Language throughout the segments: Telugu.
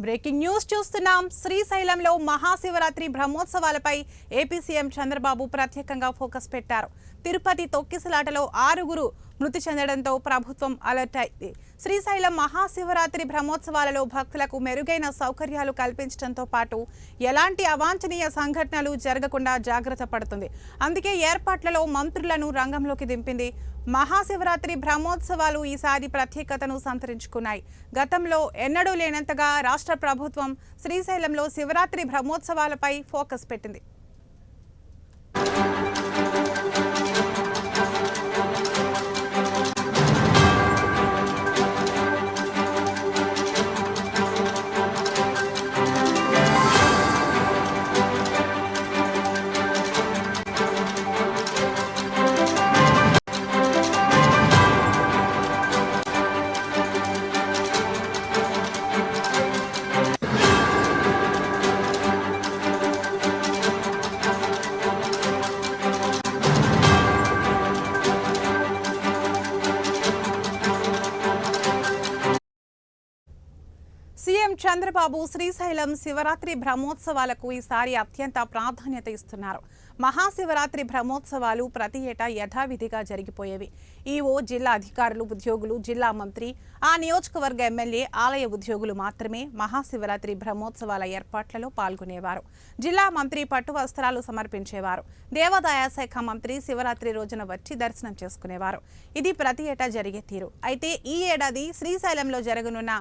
బ్రేకింగ్ న్యూస్ చూస్తున్నాం. శ్రీశైలంలో మహాశివరాత్రి బ్రహ్మోత్సవాలపై ఏపీ సీఎం చంద్రబాబు ప్రత్యేకంగా ఫోకస్ పెట్టారు. తిరుపతి తొక్కిసలాటలో 6 మృతి చెందడంతో ప్రభుత్వం అలర్ట్ అయింది. శ్రీశైలం మహాశివరాత్రి బ్రహ్మోత్సవాలలో భక్తులకు మెరుగైన సౌకర్యాలు కల్పించడంతో పాటు ఎలాంటి అవాంఛనీయ సంఘటనలు జరగకుండా జాగ్రత్త పడుతుంది. అందుకే ఏర్పాట్లలో మంత్రులను రంగంలోకి దింపింది. మహాశివరాత్రి బ్రహ్మోత్సవాలు ఈసారి ప్రత్యేకతను సంతరించుకున్నాయి. గతంలో ఎన్నడూ లేనంతగా రాష్ట్ర ప్రభుత్వం శ్రీశైలంలో శివరాత్రి బ్రహ్మోత్సవాలపై ఫోకస్ పెట్టింది. సీఎం చంద్రబాబు శ్రీశైలం శివరాత్రి బ్రహ్మోత్సవాలకు ఈసారి అత్యంత ప్రాధాన్యత ఇస్తున్నారు. మహాశివరాత్రి బ్రహ్మోత్సవాలు ప్రతి ఏటా యథావిధిగా జరిగిపోయేవి. ఈవో, జిల్లా అధికారులు, ఉద్యోగులు, జిల్లా మంత్రి, ఆ నియోజకవర్గ ఎమ్మెల్యే, ఆలయ ఉద్యోగులు మాత్రమే మహాశివరాత్రి బ్రహ్మోత్సవాల ఏర్పాట్లలో పాల్గొనేవారు. జిల్లా మంత్రి పట్టు వస్త్రాలు సమర్పించేవారు. దేవాదాయ శాఖ మంత్రి శివరాత్రి రోజున వచ్చి దర్శనం చేసుకునేవారు. ఇది ప్రతి ఏటా జరిగే తీరు. అయితే ఈ ఏడాది శ్రీశైలంలో జరగనున్న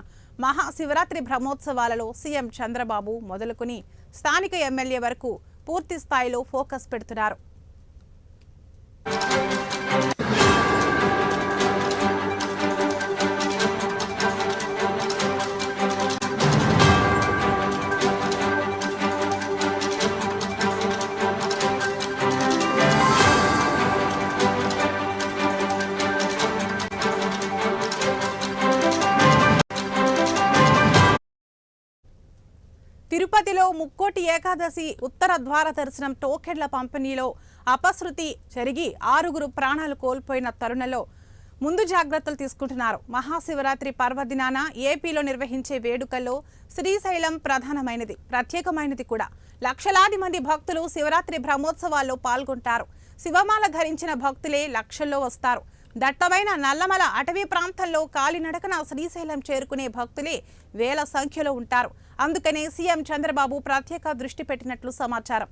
మహాశివరాత్రి బ్రహ్మోత్సవాలలో సీఎం చంద్రబాబు మొదలుకొని స్థానిక ఎమ్మెల్యే వరకు పూర్తి స్థాయిలో ఫోకస్ పెడుతున్నారు. తిరుపతిలో ముక్కోటి ఏకాదశి ఉత్తర ద్వార దర్శనం టోకెన్ల పంపిణీలో అపశృతి జరిగి 6 ప్రాణాలు కోల్పోయిన తరుణంలో ముందు జాగ్రత్తలు తీసుకుంటున్నారు. మహాశివరాత్రి పర్వదినాన ఏపీలో నిర్వహించే వేడుకల్లో శ్రీశైలం ప్రత్యేకమైనది కూడా. లక్షలాది మంది భక్తులు శివరాత్రి బ్రహ్మోత్సవాల్లో పాల్గొంటారు. శివమాల ధరించిన భక్తులే లక్షల్లో వస్తారు. దట్టమైన నల్లమల అటవీ ప్రాంతాల్లో కాలినడకన శ్రీశైలం చేరుకునే భక్తులే వేల సంఖ్యలో ఉంటారు. అందుకనే సీఎం చంద్రబాబు ప్రత్యేక దృష్టి పెట్టినట్లు సమాచారం.